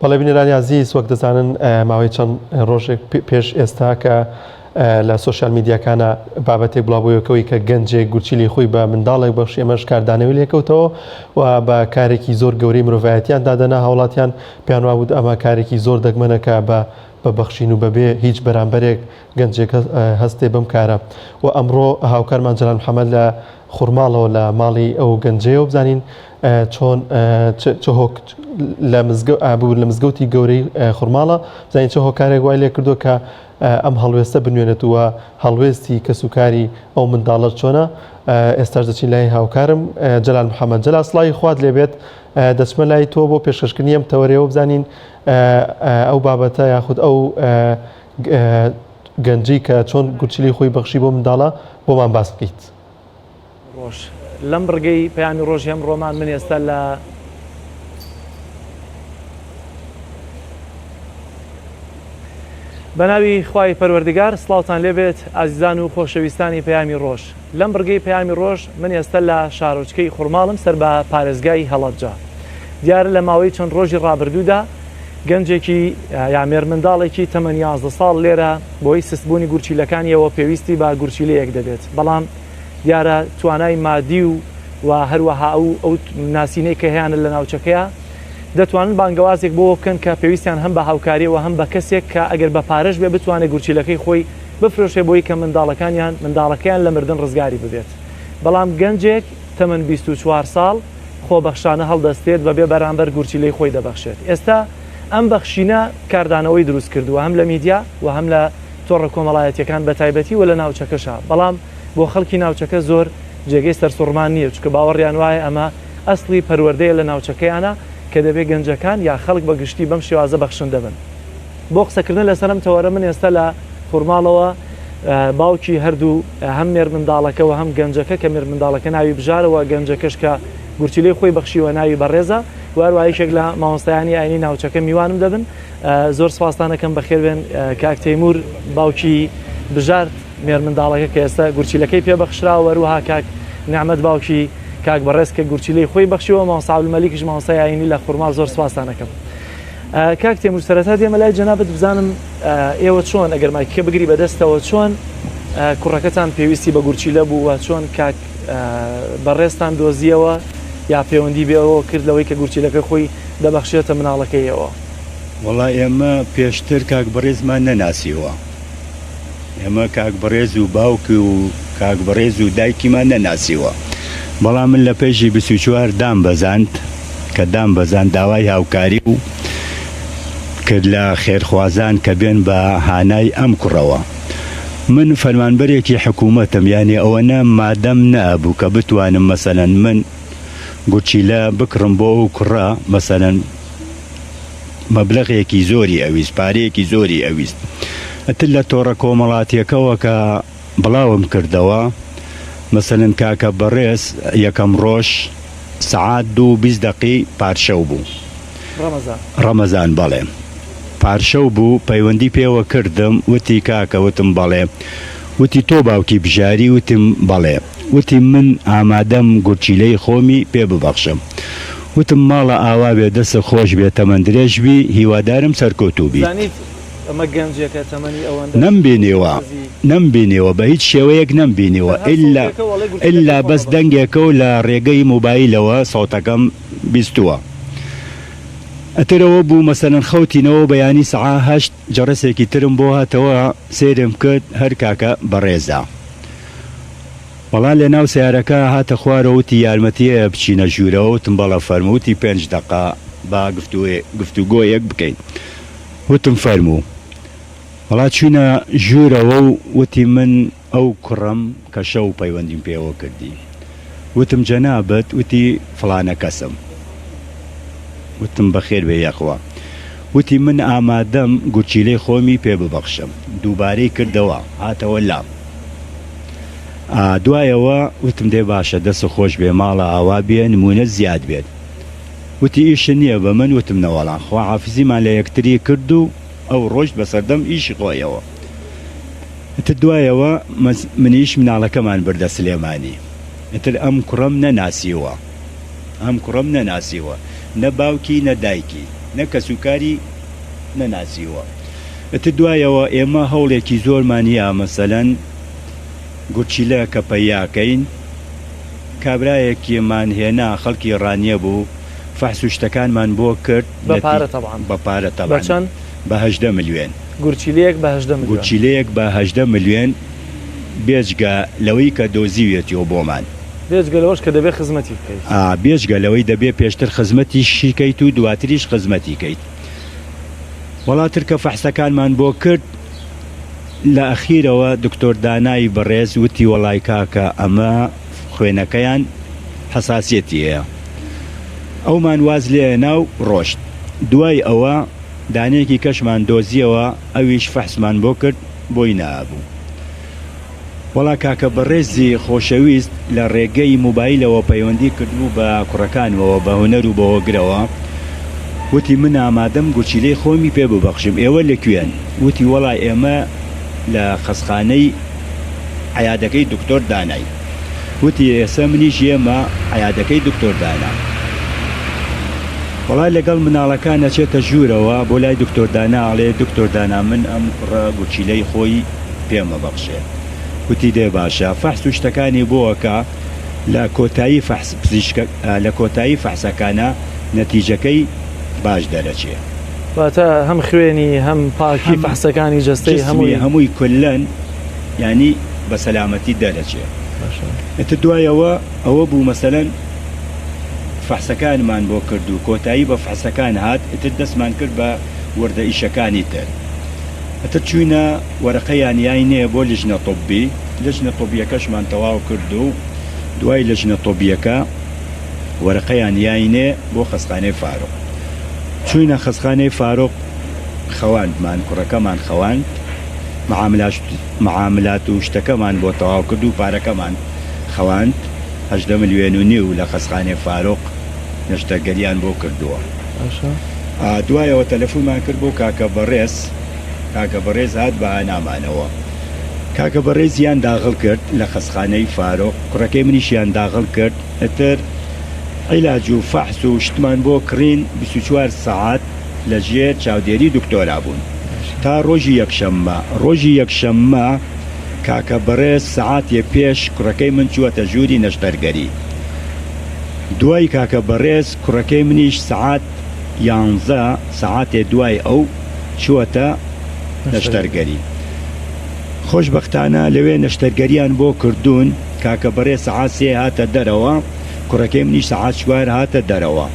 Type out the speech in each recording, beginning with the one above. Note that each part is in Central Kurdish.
بەڵێ بینەرانی عزیز وەک دەزانن ماوەی چەند ڕۆژێک پێش ئێستا کە لە سوۆشیال میدیاکانە بابەتێک بڵاوبوویەکەوەی کە گەنجێک گورچیلی خۆی بە منداڵێک بەخشی ئەمەش کاردانەوەی لێکەوتەوە و بە کارێکی زۆر گەورەی مرۆڤایەتیان دادەنا هاوڵاتیان پێیان وابوو ئەمە کارێکی زۆر دەگمەنەکە بە بەخشین و بەبێ هیچ بەرامبەرێک گەنجێک هەستێ بەم کارە و ئەمڕۆ هاوکارمان جەلال محەممەد لە خوڕماڵەوە لە ماڵی ئەو گەنجەیە و بزانین چۆن لە مزگەوتی گەورەی خوڕماڵە بزانین چه هۆکارێک وای لێ کردو کە ئەم هەڵوێستە بنوێنێتەوە هەڵوێستی کەسوکاری ئەو منداڵە چۆنە ئێستاش دەچین لای هاوکارم جەلال محەممەد. جەلال سڵاوی خوات لێبێت دەچمە لای تۆ بۆ پێشکەشکردنی ئەم تەوەرەیەوە بزانین ئەو بابەتە یاخود ئەو گەنجی کە چۆن گورچیلی خۆی بەخشی بۆ منداڵە بۆمان باس بکەیت. ڕۆژ لەم ڕگەی پەیامی ڕۆژی ئەم ڕۆمان من ئێستا لە بەناوی خوای پەروەردگار سڵاوتان لێبێت ئازیزان و خۆشەویستانی پەیامی ڕۆژ. لەم ڕگەی پەیامی ڕۆژ من ئێستا لە شارۆچکەی خوڕماڵم سەر بە پارێزگای هەڵەبجە. دیارە لە ماوەی چەند ڕۆژی ڕابردوودا گەنجێکی یامێر منداڵێکی تەمەن 11 ساڵ لێرە بۆی سستبوونی گورچیلەکانیەوە پێویستی بە گورچیلەیەک دەبێت، بەڵام دیارە توانای مادی و هەروەها ئەو ناسینەی کە هەیەە لە ناوچەکەیە دەتوانن بانگەوازێک بۆ بکەن کە پێویستیان هەم بە هاوکاریەوە هەم بە کەسێک کە ئەگەر بە پارەش بێ بتوانێت گورچیلەکەی خۆی بفرۆشێ بۆی کە منداڵەکەیان لە مردن ڕزگاری ببێت. بەڵام گەنجێک تەمەن 24 ساڵ خۆبەخشانە هەڵدەستێت بەبێ بەرامبەر گورچیلەی خۆی دەبەخشێت. ئێستا ئەم بەخشینە کاردانەوەی دروست کردووە هەم لە میدیا و هەم لە تۆڕە کۆمەڵایەتیەکان بە تایبەتی و لە ناوچەکەشە، بەڵام بۆ خەڵکی ناوچەکە زۆر جێگەی سەرسوڕمان نییە، چکە باوەڕیان وایە ئەمە ئەسڵی پەروەردەیە لە ناوچەکەیانە کە دەبێت گەنجەکان یا خەڵک بە گشتی بەم شێوازە بەخشن دەبن. بۆ قسەکردن لەسەرم تەوەرە من ئێستا لە خوڕماڵەوە باوکی هەردوو هەم مێر منداڵەکە و هەم گەنجەکە کە مێر منداڵەکە ناوی بژارەوە گەنجەکەش کە گورچیلەی خۆی بەخشیوە ناوی بەڕێزە و هەروایەکێک لە مامۆستایانی ئاینی ناوچەکە میوانم دەبن. زۆر سپاسدانەکەم بەخێربێن کاک تەیمور باوکی بژار مێر منداڵەکە کە ئێستا گورچیلەکەی پێبەخشراوە، وەروەها کاک نعمەت باوکی کاک بەڕێز کە گورچیلەی خۆی بەخشیوە، مامۆستا عەبدولمەلیکیش مامۆستای ئاینی لە خوڕماڵ زۆر سپاسدانەکەم. کاک تەیمور سەرەتا دێمە لای جەنابەت بزانم ئێوە چۆن ئەگەر مایکەکە بگری بەدەستەوە چۆن کوڕەکەتان پێویستی بە گورچیلە بوو و چۆن کاک بەڕێزتان دۆزیەوە یا پەیوەندی بێەوە کرد لەوەی کە گورچیلەکە خۆی دەبەخشێتە مناڵەکەیەوە؟ وەڵای ئێمە پێشتر کاک بەڕێزمان نەناسیوە، ئێمە کاک بەڕێز و باوکی و کاک بەڕێز و دایکیمان نەناسیوە، بەڵام من لە پێشی 24 دام بەزاند کە دام بەزاند داوای هاوکاری و کرد لە خێرخوازان کە بێن بە هانای ئەم کوڕەوە. من فەرمانبەرێکی حکوومەتم، یعنی ئەوەنە مادەم نەبوو کە بتوانم مەسەلەن من گورچیلە بکڕم بۆ ئەو کوڕە مەسەلەن مەبلەغێکی زۆری ئەویست، پارەیەکی زۆری ئەویست. ئەتر لە تۆڕە کۆمەڵاتیەکەوە کە بڵاوم کردەوە مەسەلەن کاکە بەڕێز یەکەم ڕۆژ سەعات 2:20 پارشەو بوو، ڕەمەزان بەڵێ پارشەو بوو، پەیوەندی پێوە کردم، وتی کاکە، وتم بەڵێ، وتی تۆ باوکی بژاری؟ وتم بەڵێ. وتی من ئامادەم گورچیلەی خۆمی پێ ببەخشم. وتم ماڵە ئاوا بێ دەستە خۆش بێت تەمەن درێژ بی، هیوادارم سەرکەوتوو بیت. نەمبینێەوە بە هیچ شێوەیەک نەمبینیوە ئللا بەس دەنگێکە و لە ڕێگەی مۆبایلەوە سەوتەکەم بیستووە. ئەترەوە بوو مەسەلەن خەوتینەوە بەیانی سەعا 8 جەڕسێکی ترم بۆ هاتەوە سێرم کرد هەر کاکە بەڕێزە. وەڵا لە ناو سیارەکە هاتە خوارەوە، وتی یارمەتیە بچینە ژوورەوە. وتم بەڵە فەرموو. وتی 5 دقا با گفتوگۆیەک بکەین. وتم فەرموو. وەڵا چوینە ژوورەوە و وتی من ئەو کوڕم کە شەو پەیوەندیم پێوە کردی. وتم جەنابەت؟ وتی فڵانە کەسم. وتم بەخێر بێ یەخوا. وتی من ئامادەم گورچیلەی خۆمی پێ ببەخشم. دووبارەی کردەوە، هاتەوە لام. دوایەوە وتم دێ باشە دەستە خۆش بێ، ماڵە ئاوا بێ، نمونە زیاد بێت. وتی ئیشە نییە بە من. وتم نەوەڵان خوا حافزیمان لە یەکتری کرد و ئەو ڕۆژ بەسەردەم ئیشی خۆیەوە. ئەتر دوایەوە منیش مناڵەکەمان بردە سلێمانی. ئەتر ئەم کوڕم نەناسیوە، نە باوکی نە دایکی، نەکە سوکاری نەناسیوە. ئەتر دوایەوە ئێمە هەوڵێکی زۆرمانە مەسەلەن گورچیلە کە پەیاکەین کابرایەکیمان هێنا خەڵکی ڕانیە بوو فەحس و شتەکانمان بۆ کرد بە پارە تەبعاً بە 18 ملیۆن گورچیلەیەک بە 18 ملیۆن گورچیلەیەک بە 18 ملیۆن بێجگە لەوەی کە دۆزیوێتیەوە بۆمان بێجگە لەوەش کە دەبێت خزمەتی بکەیت بێجگە لەوەی دەبێت پێشتر خزمەتی شیکەیت و دواتریش خزمەتی کەیت. وڵاتر کە فەحسەکانمان بۆ کرد لە ئەخیرەوە دکتۆر دانای بەڕێز وتی وەڵای کاکە ئەمە خوێنەکەیان حەساسیەتی هەیە ئەومان واز لێ ناو ڕۆشت. دوای ئەوە دانەیەکی کەشمان دۆزیەوە ئەویش فەحسمان بۆ کرد بۆی نابوو. وەڵا کاکە بەڕێزی خۆشەویست لە ڕێگەی موبایلەوە پەیوەندی کردبوو بە کوڕەکانەوە بە هونەر و بە هۆگرەوە وتی من ئامادەم گورچیلەی خۆمی پێ ببەخشم ئێوە لەکوێن؟ وتی وەڵای ئێمە لە خەسخانەی عەیادەکەی دکتۆر دانای. وتی ئێستا منیش ئێمە عەیادەکەی دکتۆر دانا. وەڵای لەگەڵ مناڵەکان ئەچێتە ژوورەوە بۆ لای دکتۆر دانا ئەڵێ دکتۆر دانا من ئەم کوڕە گورچیلەی خۆی پێمە بەخشێ. وتی دێ باشە فەحس و شتەکانی بۆەکە لە کۆتایی فەحسەکانە نەتیجەکەی باش دەرەچێ. واتە هەم خوێنی هەم پاکی فەحسەکانی جەستەی هەمووی کولەن ینی بە سەلامەتی دەرەچێ. ئەتە دوایەوە ئەوە بوو مەسەلەن فەحسەکانمان بۆ کرد و کۆتایی بە فەحسەکان هات ئتر دەستمان کرد بە وەردە ئیشەکانی تر. ئەتر چوینە وەرەقەیان یاینێ بۆ لژنە تۆبی لژنە تۆبیەکەشمان تەواو کرد و دوای لژنە تۆبیەکە وەرەقەیان یاینێ بۆ خەسخانەی فاروق. چوینە خەسخانەی فاروق خەواندمان کوڕەکەمان خەواند معاملات و شتەکەمان بۆ تەواو کرد و پارەکەمان خەواند 18 ملیۆن و نیو لە خەسخانەی فاروق نەشتەرگەریان بۆ کردووە. دوایەوە تەلەفۆنمان کرد بۆ کاکە بەڕێز هات بە نامانەوە. کاکە بەڕێزیان داغڵ کرد لە خەسخانەی فاروق کوڕەکەی منیشیان داغڵ کرد. ئەتر عیلاج و فەحس و شتمان بۆ کڕین 24 سەعات لە ژێر چاودێری دکتۆرا بوون تا ڕۆژی یەکشەممە کاکە بەڕێز سەعاتێ پێش کوڕەکەی من چووەتە ژووری نەشتەرگەری. دوای کاکە بەڕێز کوڕەکەی منیش سەعات 11 سەعاتێ دوای ئەو چووەتە نەشتەرگەری. خۆشبەختانە لەوێ نەشتەرگەریان بۆ کردوون کاکە بەڕێز سەعات 3 هاتە دەرەوە کوڕەکەی منیش سەعات 4 هاتە دەرەوە.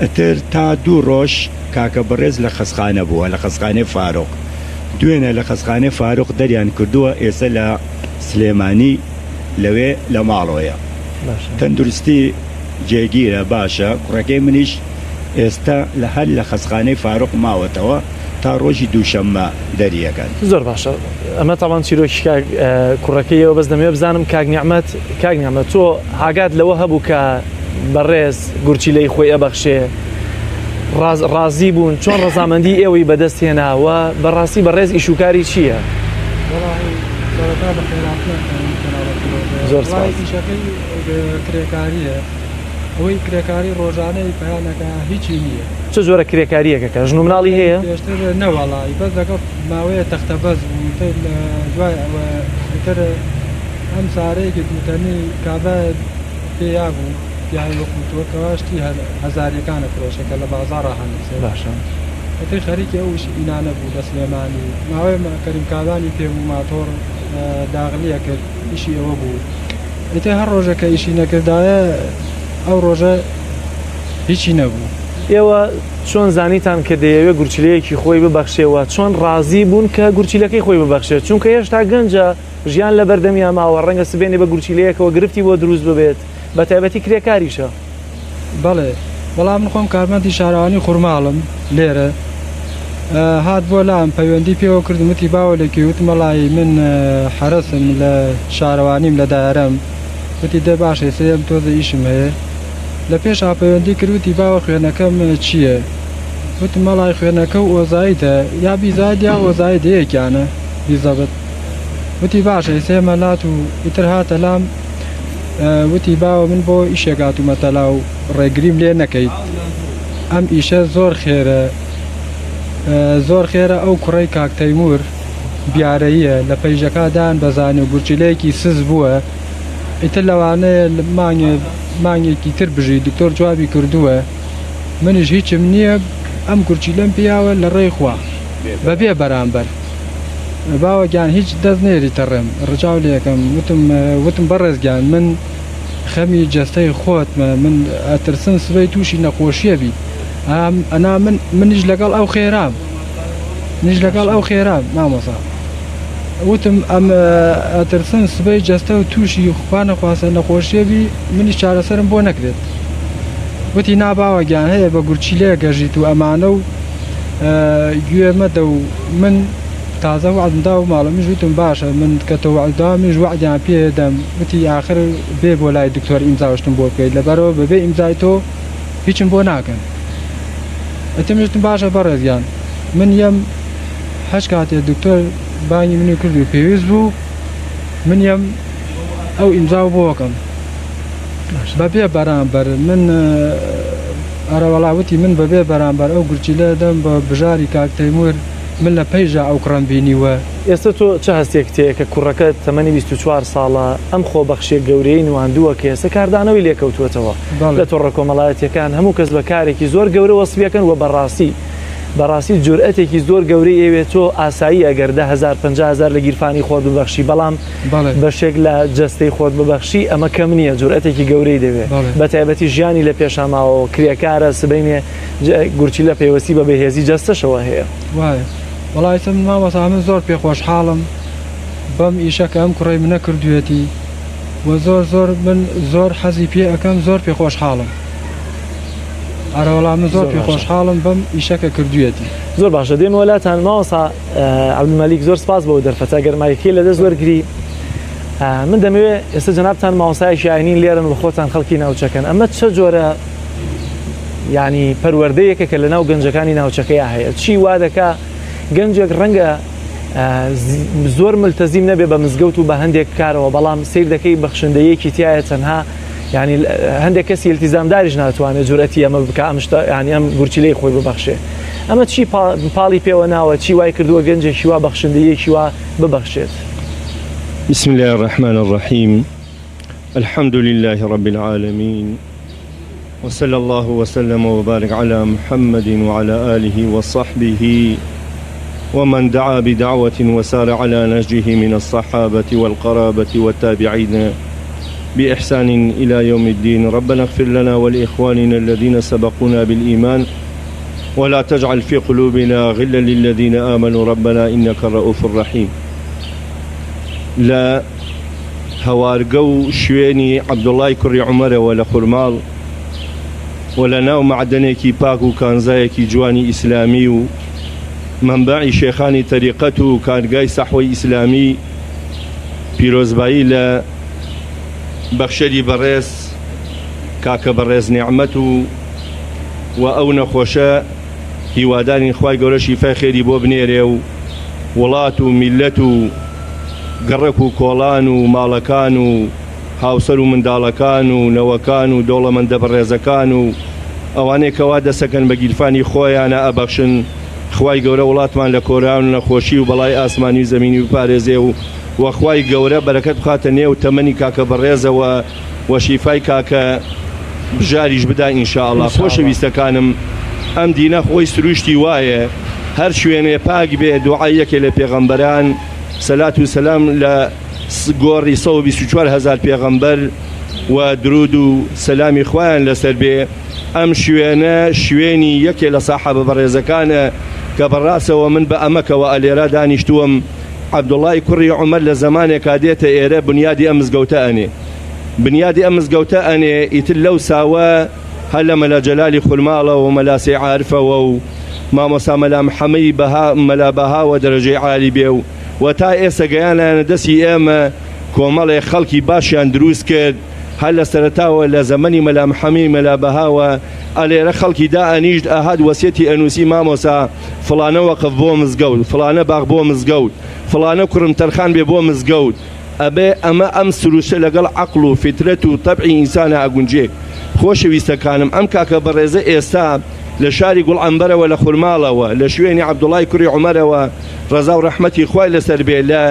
ئەتر تا 2 ڕۆژ کاکە بەڕێز لە خەسخانە بووە لە خەسخانەی فاروق. دوێنە لە خەسخانەی فاروق دەریان کردووە ئێستا لە سلێمانی لەوێ لە ماڵۆیە تەندروستی جێگیرە باشە. کوڕەکەی منیش ئێستا لە هەر لە خەسخانەی فاروق ماوەتەوە تا ڕۆژی دووشەممە دەریەکەن. زۆر باشە ئەمە تاوان چیرۆکی کوڕەکەیەوە بەس دەمێ بزانم کاک نیعمەت تۆ هاگات لەوە هەبوو کە بەڕێز گورچیلەی خۆی ئەبەخشێ ڕازی بوون چۆن ڕەزامەندی ئێوەی بەدەست هێناوە بەڕاستی بەڕێز ئیشوکاری چییە؟ زۆر کرێکاریە ئەوەی کرێکاری ڕۆژانەی پەیانەکە هیچی نییە. چه جۆرە کرێکاریەکە ژن و مناڵی هەیە؟ پێشتر نەوەڵی بەس لەگەڵ ماوەیە تەختە بەز دوای ئەوەتر ئەم سارەیەکی دوتەنی کابە پێیا بوو یای وەقوتوەکەواشتی هەزاریەکانە فرۆشەکە لە بازاڕە هەنووسێ باشە. ئەتر خەریکی ئەوش ئینانە بوو لە سلێمانی ماوەی کەریم کابانی پێم و ماتۆر داغلیە کرد ئیشی ئەوە بوو. ئەتر هەر ڕۆژەکە ئیشی نەکردایە ئەو ڕۆژە هیچی نەبوو. ئێوە چۆن زانیتان کە دەیەوێت گورچیلەیەکی خۆی ببەخشێەوە چۆن ڕازی بوون کە گورچیلەکەی خۆی ببەخشێت چونکە هێشتا گەنجە ژیان لە بەردەمیان ماوە ڕەنگە سبێنێ بە گورچیلەیەکەوە گرفتی بۆ دروست ببێت بە تایبەتی کرێکاریشە. بەڵێ بەڵام من خۆم کارمەندی شارەوانی خوورماڵم لێرە هات بۆ لام پەیوەندی پێوە کردم وتی باوە لەکوێ وت مەڵایی من حرەسم لە شارەوانیم لە دایرەم وتی دە باشێ سێم تۆزە ئیشم هەیە لە پێش ئاپەیوەندی کردوتی باوە خوێنەکەم چییە؟ وت مەڵای خوێنەکە و ئۆزاییتە یا بیزاد یا ئۆزایی دەیەکیانە بیزەبت. وتی باشە سێمە لات و ئیتر هاتە لام وتی باوە من بۆ ئیشێک هاتوومەتە لاو ڕێگریم لێ نەکەیت ئەم ئیشە زۆر خێرە ئەو کوڕی کاک تەیمور بیارەیە لە پەیژەکەدان بەزانێ و گورچیلەیەکی سز بووە ئیتر لەوانەیە مانگێکی تر بژی دکتۆر جوابی کردووە منیش هیچم نییە ئەم گورچیلەم پیاوە لە ڕێی خوا بەبێ بەرامبەر باوەگیان هیچ دەست نێریتە ڕێم ڕجاو لێکم وتم بەڕێزگیان من خەمی جەستەی خۆتمە من ئەترسم سبەی تووشی نەخۆشیە بی ئەنا منیش لەگەڵ ئەو خێرام مامۆسا وتم ئەم ئەترسم سبەی جەستە و تووشی خوانە خواسە نەخۆشیە بی منیش چارەسەرم بۆ نەکرێت وتی ناباوەگیان هەیە بە گورچیلێ گەژیت و ئەمانە و گوێمەدە و من تازە وعدمدا و ماڵە میش وتم باشە من کە تۆ وعددا میش وعدیان پێدەم وتی آخر بێ بۆ لای دکتۆر ئیمزاوشتم بۆ بکەیت لەبەرەوە بەبێ ئیمزای تۆ هیچم بۆ ناکەن ئەتمشتم باشە بەڕێزیان من یەم هەش کاتێ دکتۆر بانگی منی کرد و پێویست بوو من یەم ئەو ئیمزاو بۆکەم بەبێ بەرامبەر من ئەرەوەڵاوتی من بەبێ بەرامبەر ئەو گورچیلە دەم بە بژاری کاک تەیمور من لە پەیژە ئەو کڕم بینیوە ئێستا تۆ چه هەستێک تەیە کە کوڕەکەت تەمەنی 24 ساڵە ئەم خۆبەخشیە گەورەی نواندووە کە ئێستا کاردانەوەی لێکەوتوێتەوە لە تۆڕە کۆمەڵایەتیەکان هەموو کەس بە کارێکی زۆر گەورە وەسفیەکەن و بەڕاستی جورئەتێکی زۆر گەورەی ئەوێت تۆ ئاسایی ئەگەر 10,000-50,000 لە گیرفانی خۆت ببەخشی بەڵام بەشێک لە جەستەی خۆت ببەخشی ئەمە کەم نییە جورئەتێکی گەورەی دەوێت بە تایبەتی ژیانی لە پێشاماوە کرێکارە سبەینێ گورچی لە پێوەستی بە بەهێزی جەستەشەوە هەیە وایە وەڵایتم مامۆستا من زۆر پێخۆشحاڵم بەم ئیشەکە ئەم کوڕی منە کردوێتی و من زۆر حەزی پێ ئەەکەم زۆر پێخۆشحاڵم ئەرەوەڵام من زۆر پێخۆشحاڵم بەم ئیشەکە کردوێتی زۆر باشە دێمە وەلاتان ماوەسا عەبدولمەلیک زۆر سپاس بەوە دەرفەتە گەرمایەکەی لەدەست وەرگری من دەمەوێت ئێستا جەنابتان ماوەسایەکی ئاینین لێرن و خۆتان خەڵکی ناوچەکەن ئەمە چه جۆرە ینی پەروەردەیەکە کە لە ناو گەنجەکانی ناوچەکەی هەیە چی وا دەکا گەنجێک ڕەنگە زۆر ملتەزیم نەبێ بە مزگەوت و بە هەندێک کارەوە بەڵام سیر دەکەی بەخشندەیەکی تایە تەنها ینی هەندێک کەسی التیزامداریش ناتوانێت جورئەتی ئەمە بکە ینی ئەم گورچیلەی خۆی ببەخشێ ئەمە چی پاڵی پێوە ناوە چی وای کردووە گەنجێکی وا بەخشندەیەکی وا ببەخشێت بسم الله الرحمن الرحيم الحمد لله رب العالمين وصلى الله وسلم وبارك على محمد وعلى آله وصحبه ومن دعا بدعوة وسار على نهجه من الصحابة والقرابة والتابعين بإحسان إلى يوم الدين ربنا اغفر لنا ولإخواننا الذين سبقونا بالإيمان ولا تجعل في قلوبنا غلا للذين آمنوا ربنا إنك الرؤوف الرحيم لا هوارقو شويني عبد الله كري عمر ولا خرمال ولا ناو معدنيكي باكو كانزايكي جواني إسلامي منبعی شێخانی تەریقەت و کارگای سەحوەی ئیسلامی پیرۆزبایی لە بەخشەری بەڕێز کاکە بەڕێز نیعمەت و ئەو نەخۆشە هیوادانی خوای گەورە شیفای خێری بۆ بنێرێ و وڵات و میلەت و گەڕەک و کۆڵان و ماڵەکان و هاوسەر و منداڵەکان و نەوەکان و دەوڵەمەندە بەڕێزەکان و ئەوانەی کەوا دەسەکەن بە گیرفانی خۆیانە ئەبەخشن خوای گەورە وڵاتمان لە کۆران و نەخۆشی و بەڵای ئاسمانی و زەمینی و پارێزێ و وەخوای گەورە بەرەکەت بخاتە نێو تەمەنی کاکە بەڕێزەوە و شیفای کاکە بژاریش بدا ئینشاءڵڵا. خۆشەویستەکانم ئەم دینە خۆی سروشتی وایە هەر شوێنێ پاک بێ دوعایەکێ لە پێغەمبەران سەلات و سەلام لە گۆڕی 124,000 پێغەمبەر و درود و سەلامی خوایان لەسەر بێ. ئەم شوێنە شوێنی یەکێ لە ساحەبە بەڕێزەکانە کە بەڕاستەوە من بە ئەمەکەوە ئەلێرە دانیشتووەم. عەبدوڵای کوڕی عومەر لە زەمانێکا دێتە ئێرە بنیادی ئەم مزگەوتە ئەنێ بنیادی ئەم مزگەوتە ئەنێ ئیتر لەو ساوە هەر لە مەلا جەلالی خولماڵەوە و مەلا سێ عارفەوە و مامۆستا مەلا محەمەدی مەلا بەهاوە دەرەجەی عالی بێ و تا ئێستا گەیانیانە دەستی ئێمە کۆمەڵێ خەڵکی باشیان دروست کرد هەر لە سەرەتاوە لە زەمەنی مەلا محەمەدی مەلا بەهاوە ئەلێرە خەڵکی دا ئەنیشت ئاهات وەسیەتی ئەنووسی مامۆستا فڵانە وەقف بۆ مزگەوت فڵانە باغ بۆ مزگەوت فڵانە کوڕم تەرخان بێ بۆ مزگەوت ئەبێ ئەمە ئەم سروشە لەگەڵ عەقڵ و فیترەت و تەبعی ئینسانە ئەگونجێک. خۆشەویستەکانم ئەم کاکە بەڕێزە ئێستا لە شاری گوڵعنبەرەوە لە خورماڵەوە لە شوێنی عەبدوڵای کوڕی عومەرەوە ڕەزا و ڕەحمەتی خوای لەسەر بێ لە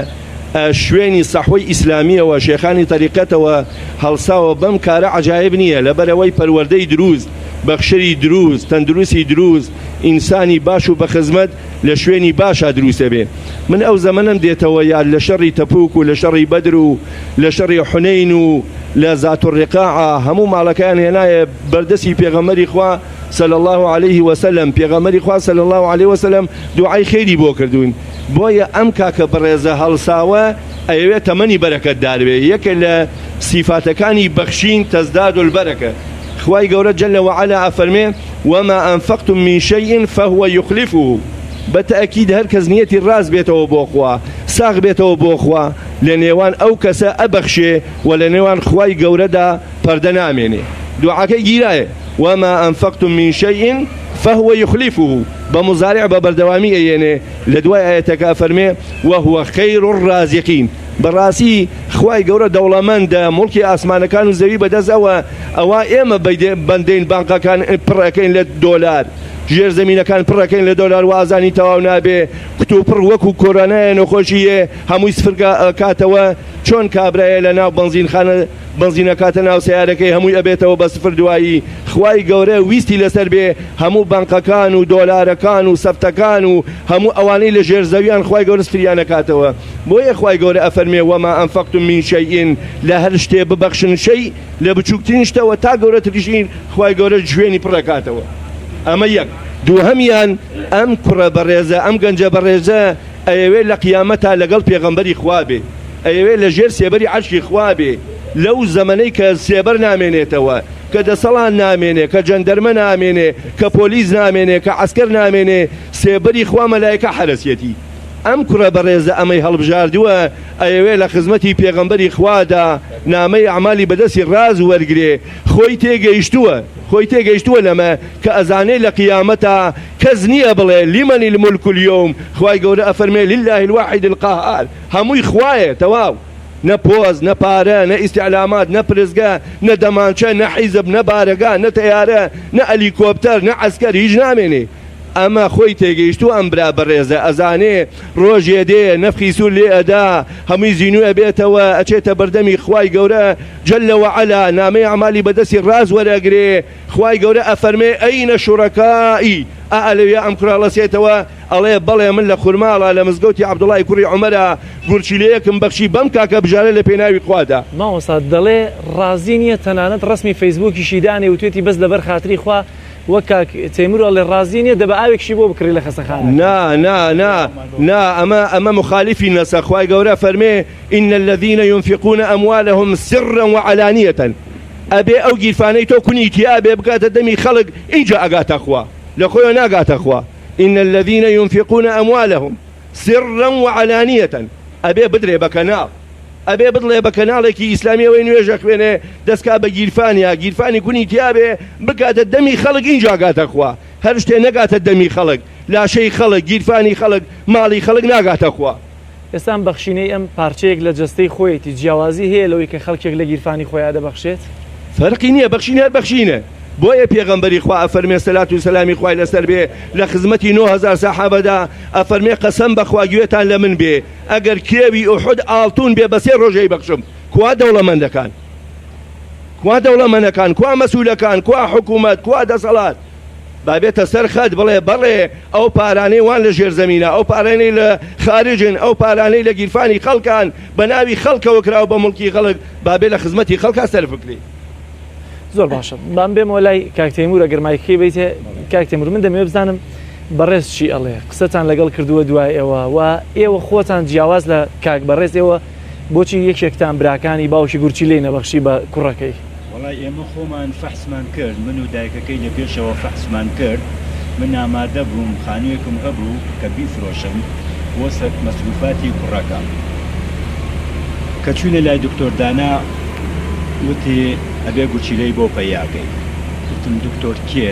شوێنی سەحوەی ئیسلامیەوە شێخانی تەریقەتەوە هەڵساوە بەم کارە عەجایب نییە لەبەرەوەی پەروەردەی دروست بەخشەری دروست تەندروستی دروست ئینسانی باش و بە خزمەت لە شوێنی باشە دروستە بێ من ئەو زەمەنم دێتەوە یاد لە شەڕی تەپوک و لە شەڕی بەدر و لە شەڕی حونەین و لە زات الرقاعە هەموو ماڵەکەیان هێنایە بەردەستی پێغەمبەری خوا صلى الله عليه وسلم پێغەمبەری خوا صلى الله عليه وسلم دوعای خێری بۆ کردوون بۆیە ئەم کاکە بەڕێزە هەڵساوە ئەوێت تەمەنی بەرەکەتدار بێ یەکێک لە سیفاتەکانی بەخشین تەزداد البەرەکە خوای گەورە جل وعلا ئەفەرمێ وما أنفقتم من شيء فهو يخلفه بەتەئەکید هەر کەس نیەتی ڕاست بێتەوە بۆ خوا ساغ بێتەوە بۆ خوا لە نێوان ئەو کەسە ئەبەخشێ و لە نێوان خوای گەورەدا پەردە نامێنێ دوعاکەی گیرایە وما أنفقتم من شيء فهو يخلفه بمزارع ببردوامي أينه لدواء آياتك أفرمي وهو خير الرازقين براسي خواي جورا دولة من ده ملكي أسمان كانوا زوي بدز أو إما بندين بانكا كان بركين للدولار جير زمينه كان بركين للدولار وازاني تواونا به كتو پر وكو كورونا نخوشيه همو يسفر كاتوا چون كابرا لنا بنزين خانه بنزين كاتنا وسياركي همو أبيته بس فر دوائي خواي جورا ويستي لسر به همو بانكا كانوا دولار كانوا سفتا كانوا همو أواني لجير زويان خواي جورا سفريانا كاتوا بويا خواي جورا أفرمي وما أنفقتم من شيء لا هرشتي ببخشن شيء لا بتشوكتينشتا وتا جورا تريشين خواي جورا جويني بركاتوا أما يك دووهەمیان ئەم کوڕە بەڕێزە ئەم گەنجە بەڕێزە ئەیەوێ لە قیامەتە لەگەڵ پێغەمبەری خوا بێ ئەیەوێ لە ژێر سێبەری عەرشی خوا بێ لەو زەمەنەی کە سێبەر نامێنێتەوە کە دەسەڵان نامێنێ کە جەندەرمە نامێنێ کە پۆلیس نامێنێ کە عەسکەر نامێنێ سێبەری خوا مەلایکە حەرەسیەتی ئەم کوڕە بەڕێزە ئەمەی هەڵبژاردووە ئەیەوێ لە خزمەتی پێغەمبەری خوادا نامەی ئەعمالی بەدەستی ڕاز وەرگرێ خۆی تێگەیشتووە لەمە کە ئەزانێ لە قیامەتە کەس نییە بڵێ لیمەنی المولک اليوم خوای گەورە ئەفەرمێ لله الواحد القهار هەمووی خوایە تەواو نە پۆز نە پارە نە ئیستیعلامات نە پرزگا نە دەمانچە نە حیزب نە بارەگا نە تەیارە نە ئەلیکۆپتەر نە عەسکەر هیچ نامێنێ ئەمە خۆی تێگەیشتووە ئەم برا بەڕێزە ئەزانێ ڕۆژێ دێ نەفخی سوور لێ ئەدا هەمووی زینوە بێتەوە ئەچێتە بەردەمی خوای گەورە جل وعلا نامەی ئەعمالی بەدەستی ڕاز وەرەگرێ خوای گەورە ئەفەرمێ ئەینە شوڕەکائی ئەلەوێ ئەم کوڕاڵە سێتەوە ئەڵێ بەڵێ من لە خورماڵە لە مزگەوتی عەبدوڵای کوڕی عومەرە گورچیلەیەکم بەخشی بەم کاکە بژارە لە پێناوی خوادا ماوەسا دەڵێ ڕازی نییە تەنانەت ڕسمی فەیسبووکیشی دانێ و توێتی بەس لەبەر خاتری خوا وەک تێمور ئەڵێ ڕازی نییە دەبە ئاوێکشی بۆ بکڕی لە خەسەخانە نا ئەمە مخالفی نەسە خوای گەورە فەرمێ إن الذين ينفقون أموالهم سرا وعلانية ئەبێ ئەو گیرفانەی تۆ کونیتیا بێ بکاتە دەمی خەڵک اینجا ئەگاتە خوا لە خۆیان ناگاتە خوا إن الذين ينفقون أموالهم سرا وعلانية ئەبێ بدرێ بە کەناڵ ئەبێ بڵێ بە کەناڵێکی ئیسلامیەوەی نوێژە خوێنێ دەستکا بە گیرفانی کونی تیابێ بکاتە دەمی خەڵک اینجا گاتە خوا هەر شتێ نەگاتە دەمی خەڵک لاشەی خەڵک گیرفانی خەڵک ماڵی خەڵک ناگاتە خوا ئێستان بەخشینەی ئەم پارچەیەک لە جەستەی خۆیەتی جیاوازی هەیە لەوەی کە خەڵکێک لە گیرفانی خۆیان دەبەخشێت فەرقی نییە بەخشینە بەخشینە بۆیە پێغەمبەری خوا ئەفەرمێ سەلات و سەلامی خوای لەسەر بێ لە خزمەتی 9000 سەحابەدا ئەفەرمێ قەسەم بەخوا گوێتان لە من بێ ئەگەر کێوی ئوحود ئاڵتون بێ بەسێ ڕۆژەی بەخشم کوا دەوڵەمەندەکان کوا مەسوولەکان کوا حکوومەت کوا دەسەڵات بابێتە سەر خەت بڵێ ئەو پارانەی وان لە ژێر زەمینە ئەو پارانەی لە خارجن ئەو پارانەی لە گیرفانی خەڵکان بە ناوی خەڵکەوە کراوە بە مڵکی خەڵک بابێ لە خزمەتی خەڵکا سەرفکری زۆر باشە بام بێمەوە لای کاک تەیموور ئەگەرمایکەی بیتێ کاک تەیموور من دەمەوێت بزانم بەڕێز چی ئەڵێ قسەتان لەگەڵ کردووە دوای ئێوە و ئێوە خۆتان جیاواز لە کاک بەڕێز ئێوە بۆچی یەکێکتان براکانی باوکی گورچیلەی نەبەخشی بە کوڕەکەی وڵای ئێمە خۆمان فەحسمان کرد من و دایکەکەی لە پێشەوە فەحسمان کرد من ئامادە بووم خانوویەکم هەبوو کە بیفرۆشم بۆ سەر مەسروفاتی کوڕەکەم کە چوونە لای دکتۆر دانا وتی ئەبێ گورچیلەی بۆ پەیاکەی وتم دکتۆر کێ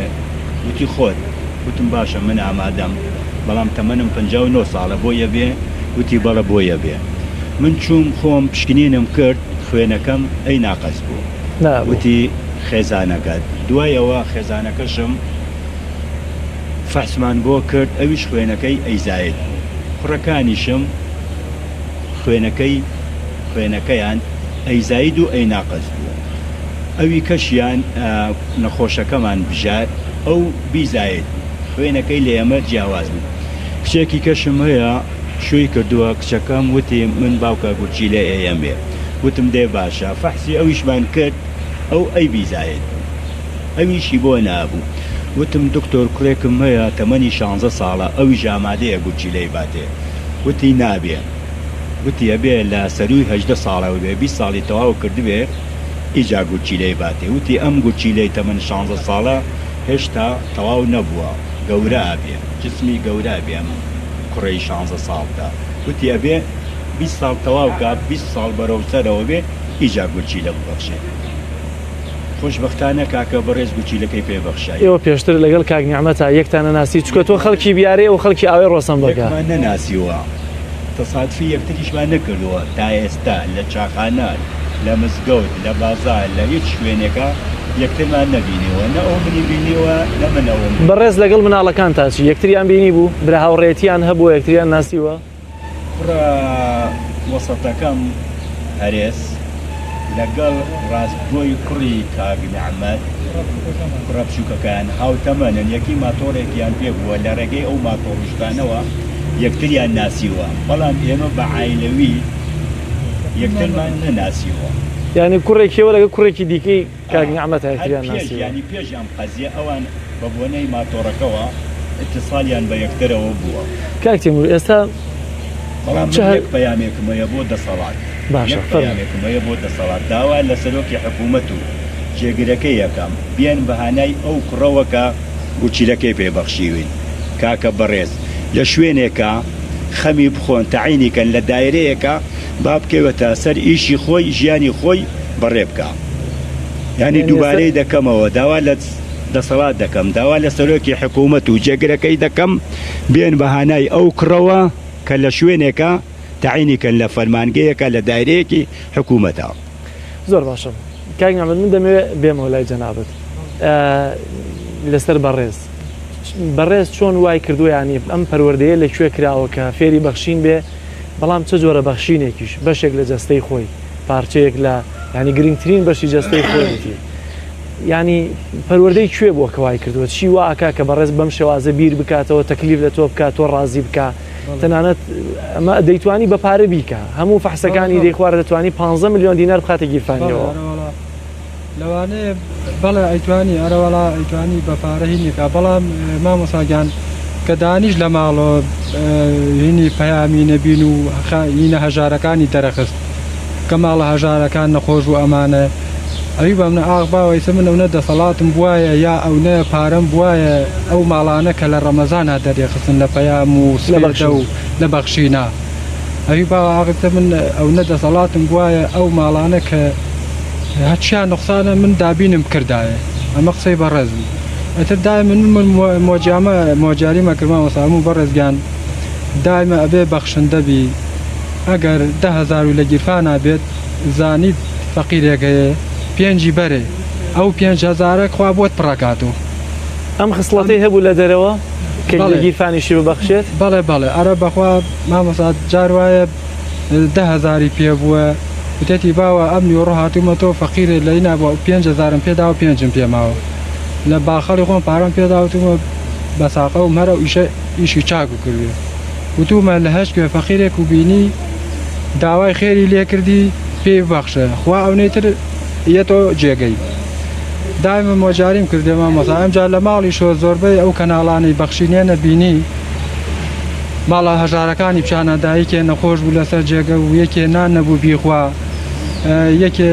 وتی خۆت وتم باشە من ئامادەم بەڵام تەمەنم 59 ساڵە بۆیە بێ وتی بەڵە بۆیە بێ من چوم خۆم پشکنینم کرد خوێنەکەم ئەی ناقەس بوو وتی خێزانەکەت دوایەوە خێزانەکەشم فەحسمان بۆ کرد ئەویش خوێنەکەی ئەیزاید کوڕەکانیشم خوێنەکەیان ئەیزاید و ئەیناقەز بوو ئەوی کەشیان نەخۆشەکەمان بژار ئەو بیزاید خوێنەکەی لە ئێمە جیاواز بوو کچێکی کەشم هەیە شووی کردووە کچەکەم وتی من باوکە گورچی لە ئێمێ وتم دێ باشە فەحسی ئەویشمان کرد ئەو ئەی بیزاید ئەویشی بۆ نابوو وتم دکتۆر کوڕێکم هەیە تەمەنی 16 ساڵە ئەوی ژامادەیە گورچی لەی باتێ وتی نابێ وتی ئەبێ لە سەروی 18 ساڵەوە بێ 20 ساڵی تەواو کردبێ ئیجا گورچی لەی باتێ وتی ئەم گورچی لەی تەمەن 16 ساڵە هێشتا تەواو نەبووە گەورە بێ جسمی گەورە بێم کوڕی 16 ساڵدا وتی ئەبێ 20 ساڵ تەواوکە 20 ساڵ بەرەو سەرەوە بێ ئیجا گورچی لە ببەخشێ خۆشبەختانە کاکە بەڕێز گوچیلەکەی پێبەخشای ئێوە پێشتر لەگەڵ کاک نیعمەتە یەکتانە ناسی چکە تۆ خەڵکی بیارێ و خەڵکی ئاوێ ڕۆسەمبەکە نەناسیوە تەسادفی یەکتریشمان نەکردووە تا ئێستا لە چاخانە لە مزگەوت لە بازار لە هیچ شوێنێکە یەکترمان نەبینیوە نە ئەو منی بینیوە نە منەوەم بەڕێز لەگەڵ مناڵەکان تاچی یەکتریان بینی بوو برا هاوڕێتیان هەبوو یەکتریان ناسیوە کوڕە وەسەتەکەم هەرێس لەگەڵ ڕاستگۆی کوڕی کاک نیعمەت کوڕە بچووکەکان هاوتەمەنن یەکی ماتۆڕێکیان پێ بووە لە ڕێگەی ئەو ماتۆڕشتانەوە یەکتریان ناسیوە بەڵام ئێمە بە عایلەوی یەکترمان نەناسیوە یعنی کوڕێکیەوە لەگە کوڕێکی دیکەی کاک نیعمەت یەکتریان ناسیوە ینی پێشیان قەزیە ئەوان بە بۆنەی ماتۆڕەکەەوە ئتصالیان بە یەکترەوە بووە کاک تیمور ئێستا بەڵام پەیامێکمەیە بۆ دەسەڵات باشە پەیامێکمەیە بۆ دەسەڵات داوا لە سەرۆکی حکوومەت و جێگرەکەی یەکەم بیان بەهانای ئەو کوڕەوەکە گوچیلەکەی پێبەخشیوین کاکە بەڕێز لە شوێنێکە خەمی بخۆن تەعینیکەن لە دایرەیەکە با بکەوێتە سەر ئیشی خۆی ژیانی خۆی بەڕێ بکە ینی دووبارەی دەکەمەوە داوا لە دەسەڵات دەکەم داوا لە سەرۆکی حکوومەت و جێگرەکەی دەکەم بێن بەهانای ئەو کوڕەوە کە لە شوێنێکە تعینیکەن لە فەرمانگەیەکە لە دایرەیەکی حکوومەتە زۆر باشم کاک نیعمەت من دەمەوێت بێمەوە لای جەنابەت لەسەر بەڕێز چۆن وای کردووە ینی ئەم پەروەردەیە لەکوێ کراوە کە فێری بەخشین بێ بەڵام چه جۆرە بەخشینێکیش بەشێک لە جەستەی خۆی پارچەیەک لە ینی گرنگترین بەشی جەستەی خۆیەتی ینی پەروەردەی کوێ بووە کە وای کردووە چی واکە کە بەڕێز بەم شێوازە بیر بکاتەوە تەکلیف لە تۆ بکات تۆ ڕازی بکە تەنانەت ئەمە دەیتوانی بە پارە بیکە هەموو فەحسەکانی دەیخوارە دەتوانی 15 میلیۆن دینار بخاتە گیرفانیەوە لەوانەیە بەڵێ ئەیتوانی ئەرەوەڵا ئەیتوانی بە پارە هینێکە بەڵام مامۆساگیان کە دانیش لە ماڵەوە هینی پەیامی نەبین و هینە هەژارەکانی دەرەخست کە ماڵە هەژارەکان نەخۆش و ئەمانە ئەوی بە منە ئاغ باوەیسە من ئەوە دەسەڵاتم بواە یا ئەوە پارەم بواە ئەو ماڵانە کە لە ڕەمەزانە دەرێخستن لە پەیام و سلەبەخشە و لە بەخشینا ئەوی باوە ئاغتە من ئەوە دەسەڵاتم بواە ئەو ماڵانە کە هەچیان نقصانە من دابینم کردایە ئەمە قسەی بەڕێز ئەتر دای من مۆجاریمە کردمەوە سامون بەڕێزگیان دایمە ئەبێ بەخشندەبی ئەگەر 10,000 لە گیرفانە بێت زانیت فەقیرێکەیە پێنجی بەرێ ئەو 5,000 خوا بۆت پڕکاتەوە ئەم خصڵەتی هەبوو لە دەرەوە کە لە گیرفانیشی ببەخشێت بەڵێ ئەرە بەخوا مامەسات جار وایە 10,000 پێ بووە وتێتی باوە ئەم نیوەڕۆ هاتوومەتەوە فەقیرێ لەی نابووە 5,000 پێدا و 5 پێماوە لە باخەڵی خۆم پارەم پێداوتمە بە ساقە و مەرە ئیشی چاک و کردوێ وتومە لە هەشتێ فەقیرێک و بینی داوای خێری لێ کردی پێی بەخشە خوا ئەوەیتر یەتۆ جێگەی دایمە مۆجاریم کردێمە مەسا ئەمجا لە ماڵی شۆ زۆربەی ئەو کەناڵانی بەخشینێنە بینی ماڵە هەژارەکانی پیشانەدایکێ نەخۆش بوو لەسەر جێگە و یەکێ نان نەبوو بیخوا یەکێ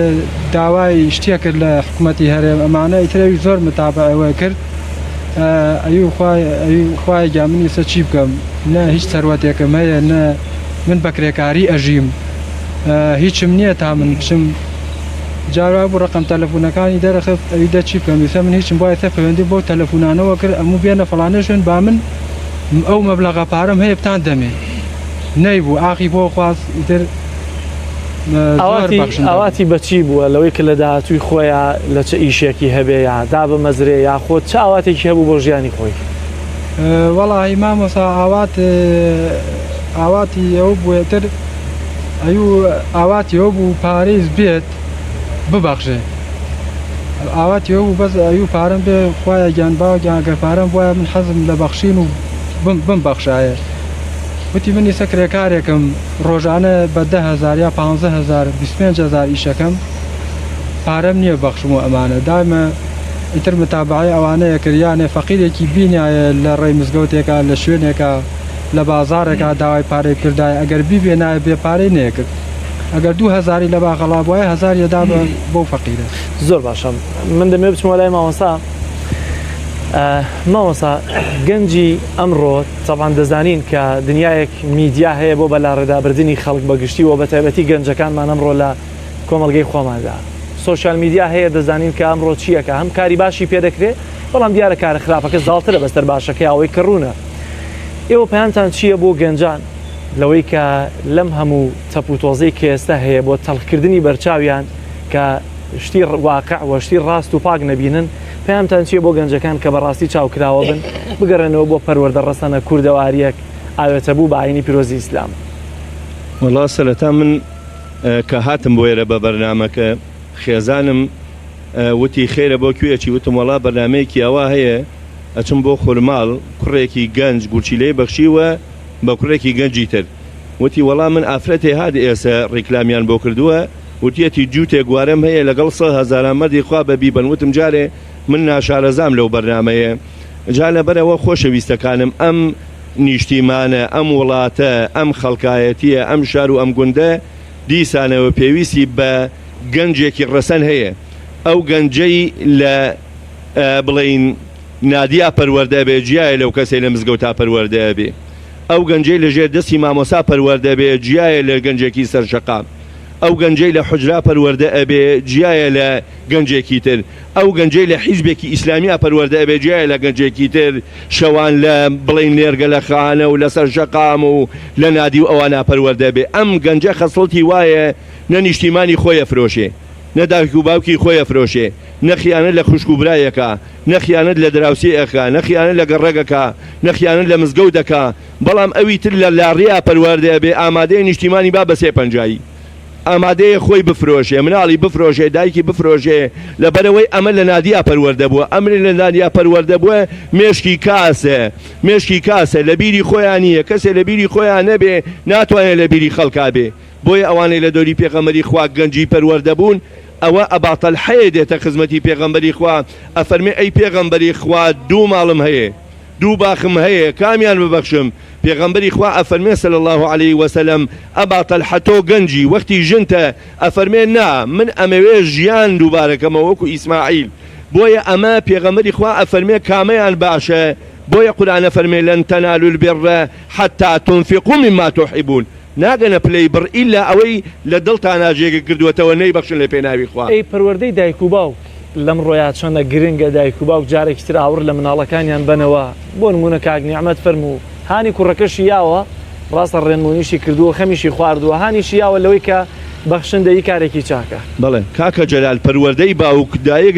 داوای شتێ کرد لە حکوومەتی هەرێم ئەمانە ئیترەوی زۆر متابعەوە کرد خوای گیا منی سە چی بکەم نە هیچ سەروەتێکم هەیە نە من بەکرێکاری ئەژیم هیچم نییە تا من بچم جارا بوو ڕقم تەلەفۆنەکانی دەرەخست ئەوی دە چی بکەم ویسە من هیچم وایە پەیوەندی بۆ تەلەفۆنانەوە کرد ئەموو بێنە فڵانەشن با من ئەو مەبلەغە پارەم هەیە بتان دەمێ نەیبوو ئاخی بۆ خواست ئیتر ئاواتی بەچی بووە لەوەی کە لە داهاتووی خۆیان لە چه ئیشێکی هەبێ یا دا بە مەزرێ یا خۆت چه ئاواتێکی هەبوو بۆ ژیانی خۆی وەڵاهی مامۆسا ئاواتی ئەو بوێتر ئاواتی ئەو بوو پارێز بێت ببەخشێ ئاواتی ئەو بوو بەس ئەو پارەم بێ خوایە گیان باو گیانگە پارەم وایە من حەزم لە بەخشین و بمبەخشایە وتی منی سەکرێکارێکم ڕۆژانە بە 10,000 یا 15,000 25,000 ئیشەکەم پارەم نییە بەخشم و ئەمانە دامە ئیتر متابعی ئەوانەیە کریانێ فەقیرێکی بینایە لە ڕێی مزگەوتێکە لە شوێنێکە لە بازارێکە داوای پارەی کردای ئەگەر بیبێ نایە بێ پارەی نەکرد ئەگەر 2,000 لە باخەڵا بواە 1,000 یەدا بۆ فەقیرە زۆر باشە من دەمێ بچمە لای مامۆستا مامۆستا گەنجی ئەمڕۆ تەبان دەزانین کە دنیایەک میدیا هەیە بۆ بەلاڕێدابردننی خەڵک بەگشتی و بە تایبەتی گەنجەکانمان ئەمڕۆ لە کۆمەڵگەی خۆماندا سوۆسیال میدیا هەیە دەزانین کە ئەمڕۆ چیەکە هەم کاری باشی پێدەکرێت بەڵام دیارە کارە خراپەکە زاڵترە بەستەر باشەکەی ئەوەی کە ڕوونە ئێوە پەیامتان چییە بۆ گەنجان لەوەی کە لەم هەموو تەپوتۆزەی کە ئێستا هەیە بۆ تەڵخکردنی بەرچاویان کە شتی واقع و شتی ڕاست و پاک نەبینن پەیامتان چییە بۆ گەنجەکان کە بەڕاستی چاوکراوە بن بگەڕێنەوە بۆ پەروەردە ڕەسەنە کوردەواریەک ئاوێتە بوو بە ئاینی پیرۆزی ئیسلام وەڵا سەرەتا من کە هاتم بۆ ئێرە بە بەرنامەکە خێزانم وتی خێرە بۆ کوێچی وتم وەڵا بەرنامەیەکی ئەوە هەیە ئەچم بۆ خورماڵ کوڕێکی گەنج گورچیلەی بەخشیوە بە کوڕێکی گەنجی تر وتی وەڵا من ئافرەتێ هات ئێستا ڕیکلامیان بۆ کردووە وتیەتی جووتێک گوارەم هەیە لەگەڵ 100,000 مەردی خوا بەبیبن وتم جارێ من ناشارەزام لەو بەرنامەیە جا لەبەرەوە خۆشەویستەکانم ئەم نیشتیمانە ئەم وڵاتە ئەم خەڵکایەتیە ئەم شار و ئەم گوندە دیسانەوە پێویستی بە گەنجێکی ڕەسەن هەیە ئەو گەنجەی لە بڵین نادیا پەروەردە بێ جیایە لەو کەسێ لە مزگەوتا پەروەردە بێ ئەو گەنجەی لەژێر دەستی مامۆسا پەروەردە بێ جیایە لە گەنجێکی سەرشەقام ئەو گەنجەی لە حوجرا پەروەردە ئەبێ جیایە لە گەنجێکی تر ئەو گەنجەی لە حیزبێکی ئیسلامیا پەروەردە ئەبێ جیایە لە گەنجێکی تر شەوان لە بڵین لێرگە لە خانە و لە سەرشەقام و لە نادی و ئەوانە پەروەردە بێ ئەم گەنجە خەسڵتی وایە نە نیشتیمانی خۆی ئەفرۆشێ نەداوکی و باوکی خۆی ئەفرۆشێ نەخیانەت لە خوشک و برایەکە نەخیانەت لە دراوسێەکە نەخیانەت لە گەڕێگەکە نەخیانەت لە مزگەوت دەکا بەڵام ئەوی تر لە لاڕیا پەروەردە بێ ئامادەی نیشتیمانی با بە سێ پەنجایی ئامادەیە خۆی بفرۆشێ مناڵی بفرۆشێ دایکی بفرۆشێ لەبەرەوەی ئەمە لە نادیا پەروەردە بووە ئەمری لە نادیا پەروەردە بووە مێشکی کاسە لە بیری خۆیان نییە کەسێ لە بیری خۆیان نەبێ ناتوانێت لە بیری خەڵکا بێ بۆیە ئەوانەی لە دۆری پێغەمبەری خوا گەنجی پەروەردە بوون ئەوە ئەباتەل حەیە دێتە خزمەتی پێغەمبەری خوا ئەفەرمێ ئەی پێغەمبەری خوا دوو ماڵم هەیە دوو باخم هەیە کامیان ببەخشم پێغەمبەری خوا ئەفەرمێ صلی الله عليه وسلم ئەباتەل حەتۆ گەنجی وەختی ژنتە ئەفەرمێ نا من ئەمەوێ ژیان دووبارەکەمە وەکو ئیسماعیل بۆیە ئەمە پێغەمبەری خوا ئەفەرمێ کامەیان باشە بۆیە قورئان ئەفەرمێ لەن تەنالوا البر حتى تنفقوا مما تحبون ناگەنە پلەی بڕ ئیلا ئەوەی لە دڵتان ناجێگە کردووەتەوە نەیبەخشن لە پێناوی خوا ئەی پەروەردەی دایک و باوک لەم ڕۆیات چۆنە گرنگە دایک و باوک جارێکی تر ئاور لە مناڵەکانیان بنەوە بۆ نمونە کاک نیعمەت فەرموو هانی کوڕەکەشی یاوە ڕاستە ڕێنمونیشی کردووە خەمیشی خواردووە هانیشی یاوە لەوەی کە بەخشندەی کارێکی چاکە بڵێ کاکە جەلال پەروەردەی باوک دایک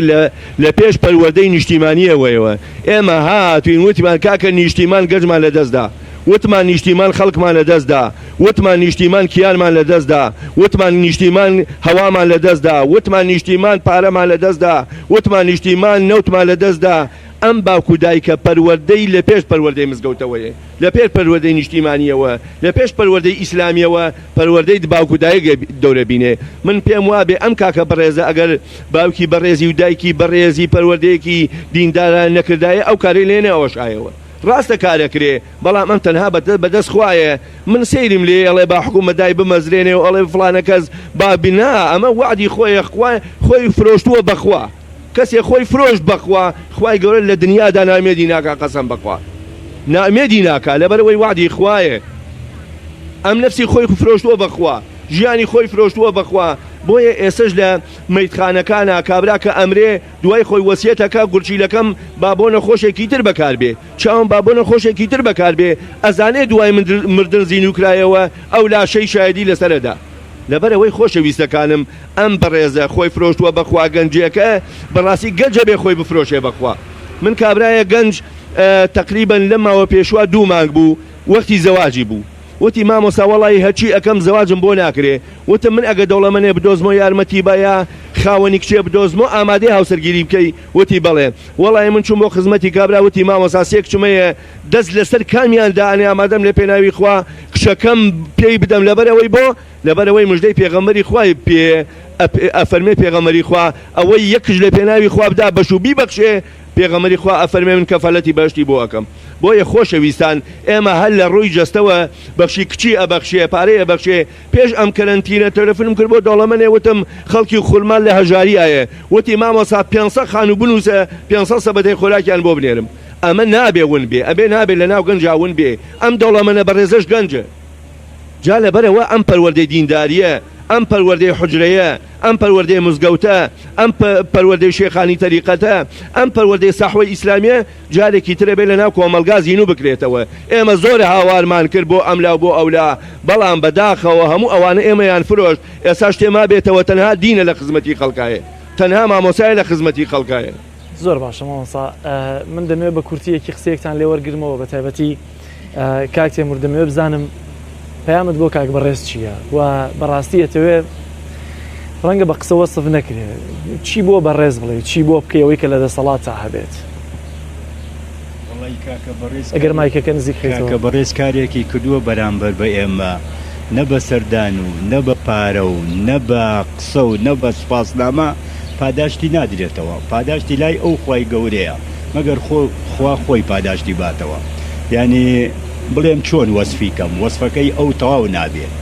لە پێش پەروەردەی نیشتیمانیەوەیەوە ئێمە هاتوین وتمان کاکە نیشتیمان گەنجمان لە دەستدا وتمان نیشتیمان خەڵکمان لە دەستدا وتمان نیشتیمان کیانمان لە دەستدا وتمان نیشتیمان هەوامان لە دەستدا وتمان نیشتیمان پارەمان لە دەستدا وتمان نیشتیمان نەوتمان لە دەستدا ئەم باوکو دایکە پەروەردەی لە پێش پەروەردەی مزگەوتەوەیە لە پێش پەروەردەی نیشتیمانیەوە لە پێش پەروەردەی ئیسلامیەوە پەروەردەی باوکو دایکە دەورە بینێ من پێم وابێ ئەم کاکە بەڕێزە ئەگەر باوکی بەڕێزی و دایکی بەڕێزی پەروەردەیەکی دینداران نەکردایە ئەو کارەی لێنە ئەوەش ئایەوە ڕاستە کارەکرێ بەڵام ئەم تەنها بەدەست خوایە من سەیریم لێ ئەڵێ با حکوومەتدای بمەزرێنێ و ئەڵێ فڵانە کەس با بنا ئەمە وعدی خۆی فرۆشتووە بەخوا کەسێک خۆی فرۆشت بەخوا خوای گەورە لە دنیادا نامێدی ناکا قەسەم بەخوا نامێدی ناکا لەبەرەوەی وعدی خوایە ئەم نەفسی خۆی فرۆشتووە بەخوا ژیانی خۆی فرۆشتووە بەخوا بۆیە ئێسش لە مەیتخانەکانە کابرا کە ئەمرێ دوای خۆی وەسیەتەکە گورچیلەکەم با بۆ نەخۆشێکی تر بەکاربێ چاوم با بۆ نەخۆشێکی تر بەکاربێ ئەزانێ دوای مردن زیینوکرایەوە ئەو لاشەی شایدی لەسەرەدا لەبەرەوەی خۆشەویستەکانم ئەم بەڕێزە خۆی فرۆشتووە بەخوا گەنجێکە بەڕاستی گەنجە بێ خۆی بفرۆشێ بەخوا من کابرایە گەنج تقریبا لەماوە پێشوا 2 مانگ بوو وەختی زەواجی بوو وتی مامۆستا وەڵی هەرچی ئەەکەم زەواجم بۆ ناکرێ وتم من ئەگە دەوڵەمەنێ بدۆزمەوە یارمەتی بەیە خاوەنی کچێ بدۆزمەوە ئامادەی هاوسەرگیری بکەی وتی بەڵێ وەڵی من چوم بۆ خزمەتی کابرا وتی مامۆستا سێ کچمەیە دەست لەسەر کامیاندا ئەنێ ئامادەم لێ پێناوی خوا کشەکەم پێی بدەم لەبەرەوەی مژدەی پێغەمبەری خوای پێ ئەفەرمێ پێغەمبەری خوا ئەوەی یەکش لە پێناوی خوا بدا بەش و بیبەخشێ پێغەمبەری خوا ئەفەرمێ من کەفەلەتی بەهشتی بۆ ئەەکەم بۆیە خۆشەویستان ئێمە هەر لە ڕووی جەستەوە بەخشی کچی ئەبەخشێ پارەی ئەبەخشێ پێش ئەم کەرەنتینە تەلەفۆنم کرد بۆ دەوڵەمەنێ وتم خەڵکی خولمان لە هەژاریایە وتی مامۆستا 500 خان و بنووسە 500 سەبەتەی خۆراکیان بۆ بنێرم ئەمە نابێ ون بێ ئەبێ نابێ لە ناو گەنجا ون بێ ئەم دەوڵەمەنە بەڕێزەش گەنجە جا لەبەرەوە ئەم پەروەردەی دینداریە ئەم پەروەردەی حجرەیە ئەم پەروەردەی مزگەوتە ئەم پەروەردەی شێخانی تەریقەتە ئەم پەروەردەی ساحوەی ئیسلامیە جارێکی ترە بێ لە ناو کۆمەلگا زین و بکرێتەوە ئێمە زۆر هاوارمان کرد بۆ ئەملا و بۆ ئەولا بەڵام بەداخەوە هەموو ئەوانە ئێمەیان فرۆشت ئێستا شتێما بێتەوە تەنها دینە لە خزمەتی خەڵکایە تەنها مامۆسایە لە خزمەتی خەڵکایە زۆر باشە مامۆستا من دەمەوێت بە کورتیەکی قسەیەکتان لێوەرگرمەوە بە تایبەتی کاک تێمور دەمەوێت بزانم پەیامت بۆ کاک بەڕێز چییە و بەڕاستی ئەتەوێت ڕەنگە بە قسە وەسف نەکرێت چی بۆ بەڕێز بڵێ چی بۆ بکەیەوەی کە لە دەسەڵاتە هەبێت ئەگەر مایکەکە نزیک کە بەڕێز کارێکی کردووە بەرامبەر بە ئێمە نە بە سەردان و نە بە پارە و نە بە قسە و نە بە سوپاسنامە پاداشتی نادرێتەوە پاداشتی لای ئەو خوای گەورەیە مەگەر خوا خۆی پاداشتی باتەوە یعنی بڵێم چۆن وەسفیکەم وەسفەکەی ئەو تەواو نابێت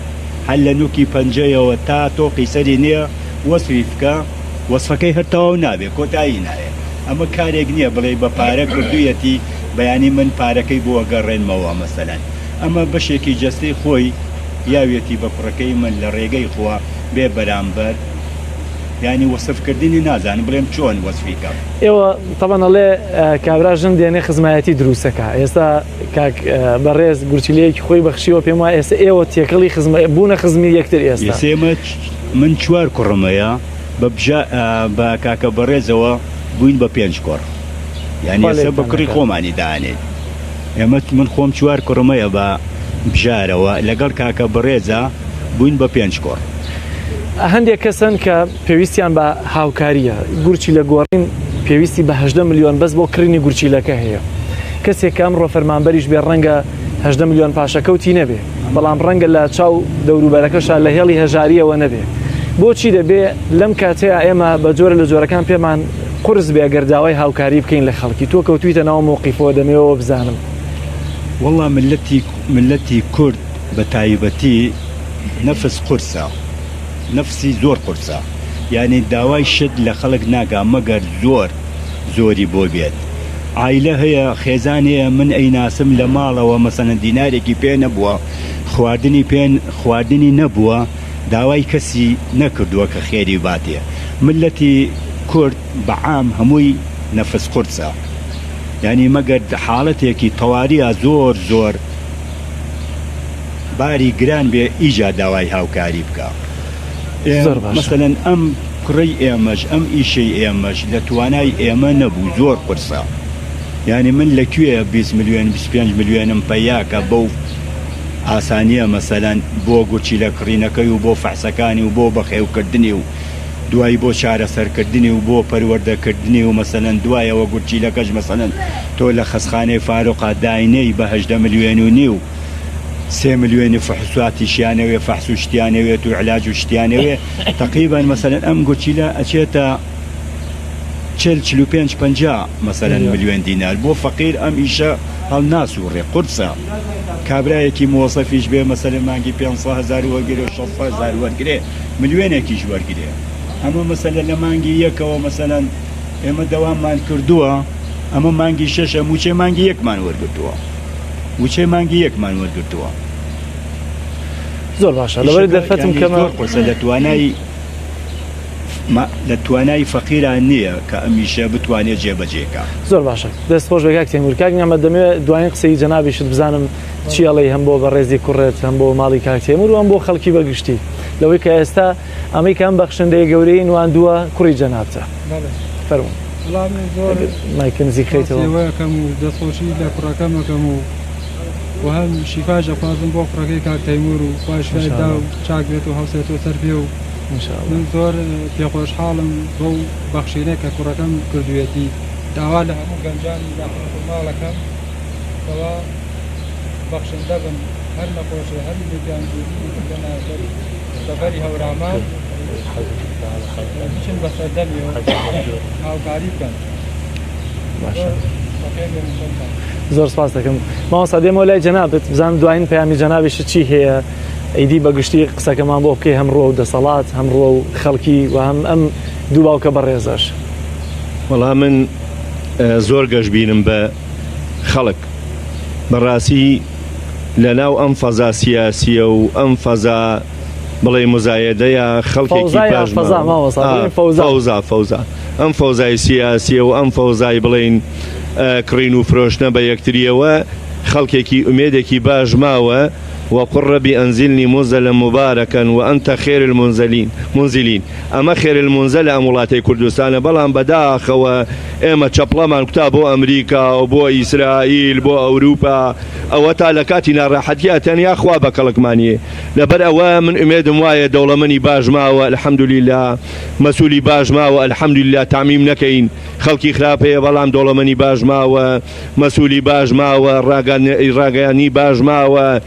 هەل لە نوکی پەنجەیەوە تا تۆقی سەری نییە وەسفی بکە وەسفەکەی هەر تەواو نابێت کۆتایی نایە ئەمە کارێک نییە بڵێ بە پارە کردوویەتی بەیانی من پارەکەی بۆ گەڕێنمەوە مەسەلەن ئەمە بەشێکی جەستەی خۆی یاوێتی بە کوڕەکەی من لە ڕێگەی خوا بێ بەرامبەر ینی وەسفکردنی نازانم بڵێم چۆن وەسفیکەم ئێوە تەبەنەڵێ کابرا ژن دێنێ خزمایەتی دروستەکە ئێستا کاک بەڕێز گورچیلەیەکی خۆی بەخشیوە پێم وایە ئێستا ئێوە تێکەڵی بوونە خزمی یەکتر ئێستا من 4 کوڕمەیە بە کاکە بەڕێزەوە بووین بە 5 کوڕ یعنی ئێستا بە کوڕی خۆمانی دانێت ئێمە من خۆم 4 کوڕمەیە بە بژارەوە لەگەڵ کاکە بەڕێزە بووین بە 5 کوڕ هەندێک کەسن کە پێویستیان بە هاوکاریە گورچی لە گۆڕین پێویستی بە 18 میلیۆن بەس بۆ کڕینی گورچیلەکە هەیە کەسێک کام ڕۆفەرمانبەریش بێ ڕەنگە 18 میلیۆن پاشەکەوتی نەبێ بەڵام ڕەنگە لە چاو دەوروبەرەکەشا لە هێڵی هەژاریەوە نەبێ بۆچی دەبێ لەم کاتەیە ئێمە بە جۆرە لە جۆرەکان پێمان قورس بێ گەرداوای هاوکاری بکەین لە خەڵکی تۆ کەوتویتە ناو مووقیفەوە دەمەوە بزانم وەڵا ملەتی کورد بە تایبەتی نەفس قورسە نفسی زۆر قورسە یعنی داوای شت لە خەڵک ناگا مەگەر زۆری بۆ بێت عیلە هەیە خێزانەیە من ئەیناسم لە ماڵەوە مەسەنە دینارێکی پێ نەبووە خواردنی نەبووە داوای کەسی نەکردووە کە خێری باتێ ملەتی کورد بەعام هەمووی نەفس قورسە یعنی مەگەر حاڵەتێکی تەواریە زۆر باری گران بێ ئیجا داوای هاوکاری بکە مثلەن ئەم کوڕی ئێمەش ئەم ئیشەی ئێمەش لە توانای ئێمە نەبوو زۆر قورسە یعنی من لەکوێ 20 میلیۆن 25 میلیۆنم پەیاکە بەو ئاسانیە مەسەلەن بۆ گوچی لە کڕینەکەی و بۆ فەحسەکانی و بۆ بەخێوکردنی و دوای بۆ چارەسەرکردنی و بۆ پەروەردەکردنی و مەسەلەن دوایەوە گورچیلەکەش مەسەلەن تۆ لە خەسخانەی فاروقا داینەی بە 18 میلیۆن و نیو 3 میلیۆنی فەحسواتی شیانەوێ فەحس و شتیانەوێت و علاج و شتیانەوێ تقریبا مەسەلەن ئەم گوچیلە ئەچێتە 45-50 مەسەلەن میلیۆن دینار بۆ فەقیر ئەم ئیشە هەڵ ناسووڕێ قورسە کابرایەکی مۆسەفیش بێ مەسەلەن مانگی 500,000 وەرگێ و 600,000 وەرگێ میلیۆنێکیش وەرگێ ئەمە مەسەلە لە مانگی یەکەوە مەسەلەن ئێمە دەواممان کردووە ئەمە مانگی 6 موچێ مانگی یەکمان وەرگرتووە وچێ مانگی یەکمان وەرگرتووە زۆر باشە لەوەی دەرفەتم کەمە قورسە لە توانای فەقیران نییە کە ئەمیشە بتوانێت جێبەجێکە زۆر باشە دەستخۆش بەکاک تێمور کاک نامە دەمەوێت دوایین قسەی جەنابیشت بزانم چیاڵی هەم بۆ بەڕێزی کوڕێت هەم بۆ ماڵی کاک تێمور و هەم بۆ خەڵکی بەگشتی لەوەی کە ئێستا ئەمەی کەم بەخشندەی گەورەی نواندووە کوڕی جەنابتە فەرموو وەڵام من زۆر مایکە نزیکەیتەوە سێوەیەکەم و دەستخۆشی لە کوڕەکەمەکەم و هەم شیفاش دەخوازم بۆ کوڕەکەی کاک تەیموور و خواشدا و چاک بێت و هەوسێتەوە سەر پێ و من زۆر پێخۆشحاڵم بۆ بەخشینەی کە کوڕەکەم کردوێتی داوا لە هەموو گەنجانی ماڵەکەم ئەوە بەخشندە بن هەر نەخۆشی هەر لێیان سەفەری هەورامان بچن بە سەردەمیەوە هاوکاری بکەن. زۆر سپاس دەکەم ماوەستا دێمەوە لای جەنابەت بزانم دوایین پەیامی جەنابیش چی هەیە ئەیدی بەگشتی قسەکەمان بۆ بکەی هەمڕۆ و دەسەڵات هەمڕۆ و خەڵکی و هەم ئەم دوو باوکە بەڕێزەش. وەڵام من زۆر گەشت بینم بە خەڵک بەڕاستی لە ناو ئەم فەزا سیاسیە و ئەم فەزا بڵێ مزایەدەیە خەڵکێکی باش فەوزا ئەم فەوزای سیاسیە و ئەم فەوزای بڵێن کڕین و فرۆشتنە بە یەکتریەوە خەڵکێکی ئومێدێکی باش ماوە وقل ربي أنزلني منزلا مباركا وأنت خير المنزلين أما خير المنزل أمولاتي كردستان بلان بداخ إما تشبلمان كتابو أمريكا وبو إسرائيل بو أوروبا أو تالكاتنا راحتياتن يا أخوا بكالكمانية لبر أوا من أميد موايا دولة مني باج ماوى الحمد لله مسؤولي باج ماوى الحمد لله تعميم نكين خلقي خرابي بلان دولة مني باج ماوى مسؤولي باج ماوى راقاني باج ماوى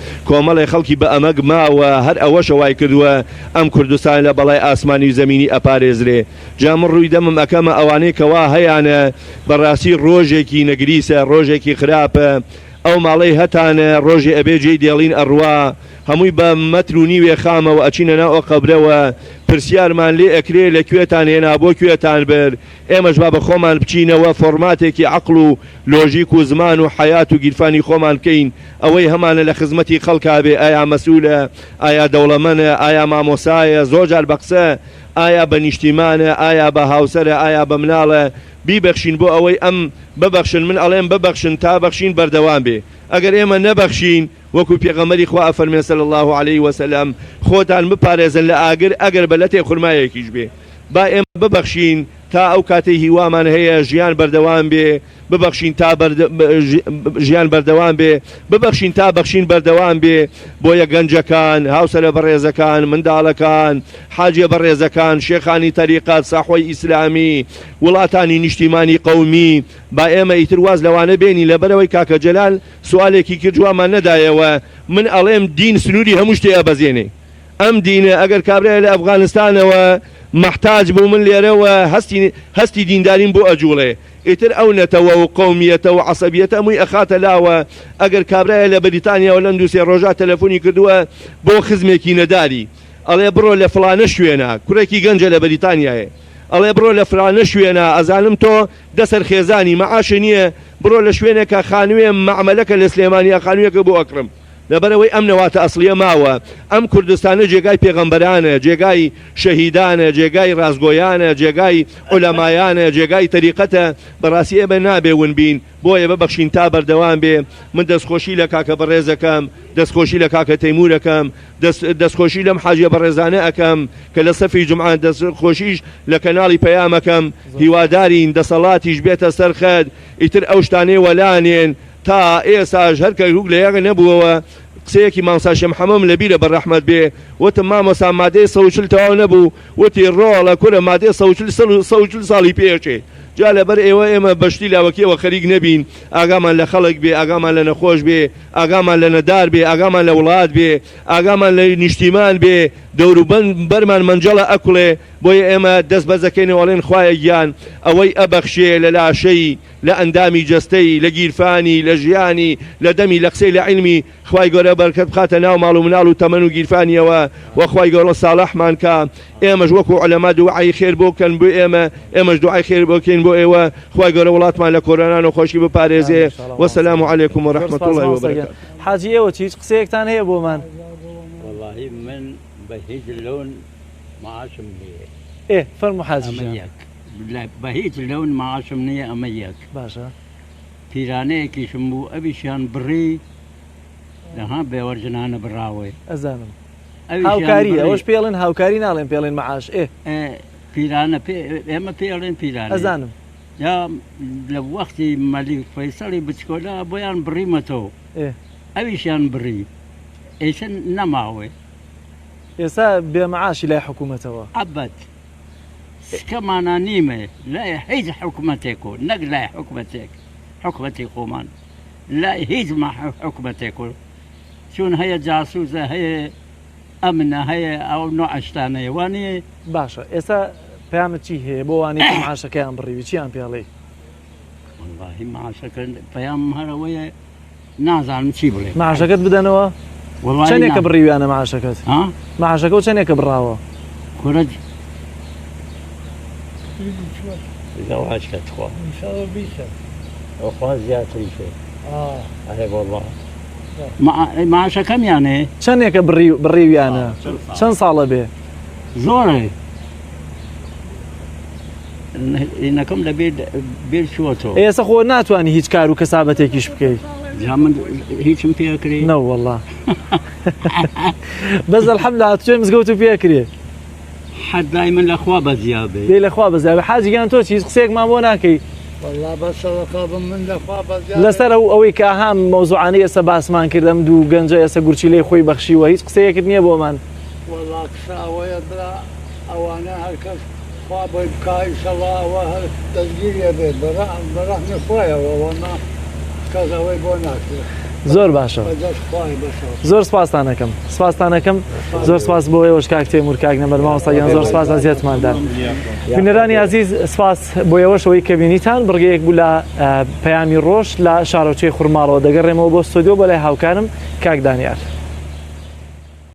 مەڵێ خەڵکی بە ئەمەگ ماوە هەر ئەوەشە وای کردووە ئەم کوردستان لە بەڵای ئاسمانی و زەمینی ئەپارێزرێ جا من ڕووی دەمم ئەکەمە ئەوانەی کەوا هەیانە بەڕاستی ڕۆژێکی نەگریسە ڕۆژێکی خراپە ئەو ماڵەی هەتانە ڕۆژێ ئەبێ جێی دێڵین ئەڕوا هەمووی بە مەتر و نیوێ خامەوە ئەچینە ناو ئەو قەبرەوە پرسیارمان لێ ئەکرێ لە کوێتان هێنا بۆ کوێتان بر ئێمەش با بە خۆمان بچینەوە فۆرماتێکی عەقڵ و لۆژیک و زمان و حەیات و گیرفانی خۆمان بکەین ئەوەی هەمانە لە خزمەتی خەڵکا بێ ئایا مەسوولە ئایا دەوڵەمەنە ئایا مامۆسایە زۆر جار بە قسە ئایا بە نیشتیمانە ئایا بە هاوسەرە ئایا بە مناڵە بیبەخشین بۆ ئەوەی ئەم ببەخشن من ئەڵێم ببەخشن تا بەخشین بەردەوام بێ ئەگەر ئێمە نەبەخشین وەکو پێغەمبەری خوا ئەفەرمێ صلی الله عليه وسلم خۆتان بپارێزن لە ئاگر ئەگەر بە لەتێ خورمایەکیش بێ با ئێمە ببەخشین تا ئەو کاتەی هیوامان هەیە ژیان بەردەوام بێ ببەخشین تا ژیان بەردەوام بێ ببەخشین تا بەخشین بەردەوام بێ بۆیە گەنجەکان هاوسەرە بەڕێزەکان منداڵەکان حاجیە بەڕێزەکان شێخانی تەریقات ساحوای ئیسلامی وڵاتانی نیشتیمانی قەومی با ئێمە ئیتر واز لەوانە بێنی لەبەرەوەی کاکە جەلال سوالێکی کردووامان نەدایەوە من ئەڵێم دین سنووری هەموو شتێ ئەبەزێنێ ئەم دینە ئەگەر کابرایە لە ئەفغانستانەوە محتاج بوو من لێرەوە هەستی دینداریم بۆ ئەجوڵێ ئیتر ئەو نەتەوە و قەومیەتە و عەسەبیەتە هەمووی ئەخاتە لاوە ئەگەر کابرایە لە بەریتانیاوە لەم دوو سێ ڕۆژە تەلەفۆنی کردووە بۆ خزمێکی نەداری ئەڵێ بڕۆ لە فڵانە شوێنە کوڕێکی گەنجە لە بەریتانیایە ئەڵێ بڕۆ لە فڵانە شوێنە ئەزانم تۆ دەسەر خێزانی مەعاشە نییە بڕۆ لە شوێنێکە خانوێ مەعمەلەکە لە سلێمانیا خانوویەکە بۆ ئەکڕم لەبەرەوەی ئەم نەواتە ئەسڵیە ماوە ئەم کوردستانە جێگای پێغەمبەرانە جێگای شەهیدانە جێگای ڕازگۆیانە جێگای عولەمایانە جێگای تەریقەتە بەڕاستی ئێمە نابێ ون بین بۆیە ببەخشین تا بەردەوام بێ من دەستخۆشی لە کاکە بەڕێزەکەم دەستخۆشی لە کاکە تەیموورەکەم دەستخۆشی لەم حاجیە بەڕێزانە ئەکەم کە لە سەفی جومعان دەستخۆشیش لە کەناڵی پەیامەکەم هیوادارین دەسەڵاتیش بێتە سەرخەد ئیتر ئەو شتانەی وەلانێن تا ئێساش هەرکە هوک لە یاغە نەبووەوە قسەیەکی مامۆستا شێخ محەممەد لەبیرە بەڕەحمەت بێ وتم مامۆستا مادەی 140 تەواو نەبوو وتی ڕۆڵە کورە مادەی 140 ساڵی پێچێ جا لەبەر ئێمە بەشتی لاوەکیەوە خەریک نەبین ئاگامان لە خەڵک بێ ئاگامان لە نەخۆش بێ ئاگامان لە نەدار بێ ئاگامان لە وڵات بێ ئاگامان لە نیشتیمان بێ دەوروبەند بەرمان منجەڵە ئەکوڵێ بۆیە ئێمە دەست بەزەکەینەوەڵێن خوایە گیان ئەوەی ئەبەخشێ لە لاشەی لە ئەندامی جەستەی لە گیرفانی لە ژیانی لە دەمی لە قسەی لە عیلمی خوای گەورە بەرکەت بخاتە ناو ماڵ و مناڵ و تەمەن و گیرفانیەوە وەخوای گەورە ساڵحمان کە ئێمەش وەکو عولەما دوعای خێر بۆ بکەن بۆ ئێمە ئێمەش دوعای خێر بۆکەین بۆ ئێوە خوای گەورە وڵاتمان لە کۆرۆنا نەخۆشی بپارێزێ وەسەلام عەلەیکوم وەڕەحمەت الله وبەرەکاتوه حاجی ئێوە هیچ قسەیەکتان هەیە بۆمان والله من بهيج اللون معاشم ليه فەرموو حاجی بهيج اللون معاشم نية أميك باشە پیرانەیەکیشم بوو ئەویشیان بڕی لەها بێوەرجنانە بڕاوێ ئەزانم هاوکاری ئەوەش پێڵێن هاوکاری ناڵێن پێڵێن مەعاش پیرانە ئێمە پێڵێن پیرانە ئەزانم یا لە وەختی مەلیک فەیسەڵی بچکۆلا بۆیان بڕیمەتەوە ئەویشیان بڕی ئێستا نەماوێ ئێستا بێمەعاشی لای حکوومەتەوە ئەبەت سکەمانە نیمە لای هیچ حکوومەتێک و نەک لای حکوومەتێک حکوومەتی خۆمان لای هیچ حکوومەتێک و چون هەیە جاسووزە هەیە ئەمنە هەیە ئەو نوعشتانەیە وانێ باشە ئێستا پەیامت چی هەیە بۆ وانەی کە معاشەکەیان بڕیوی چیان پێڵێ واللهی معاشەکە پەیام هەرەوەیە نازانم چی بڵێ معاشەکەت بدەنەوە چەندێکە بڕیویانە معاشەکەت معاشەکە و چەندێکە بڕاوە کورج زەواجکە خوا ئەوخوا زیاتری شێ ئەهێ والله معاشەکەمیانێ چەندێکە بڕیویانە چەند ساڵە بێ زۆرە ئینەکەم لە بێر چووەتەوە ئێستا خۆ ناتوانانی هیچ کار و کەسابەتێکیش بکەیت جا من هیچم پێکرێ نە والله بەس الحەمدوللا هاتووێ مزگەوت و پێکرێ حەدای من لەخوا بەزیا بێ دێ لەخوا بەزیابێ حاجیگیان تۆ چی هیچ قسەیەکمان بۆ ناکەی لەسەر ئەوەی کە ئاهام مەوزوعانەی ئێستا باسمان کردم دوو گەنجە ئێستا گورچی لێی خۆی بەخشیوە هیچ قسەیەکت نییە بۆمان والله قساوەیە درا ئەوانە هەرکەس خوا بۆی بکای شەڵاوە هەر دەستگیریە بێت بەڕەحمی خۆیەوە وەنا کەس ئەوەی بۆ ناکرێت زۆر باشە زۆر سپاسانەکەم سپاسانەکەم زۆر سپاس بۆ ئێوەش کاک تێمور کاک نەمەر مامۆستاگیان زۆر سپاس ئازیەتماندان بینەرانی عزیز سپاس بۆ ئێوەشەوەی کە بینیتان بڕگەیەک بوو لە پەیامی ڕۆژ لە شارۆچەی خوڕماڵەوە دەگەڕێمەوە بۆ ستۆدیۆ بۆ لای هاوکارم کاک دانیار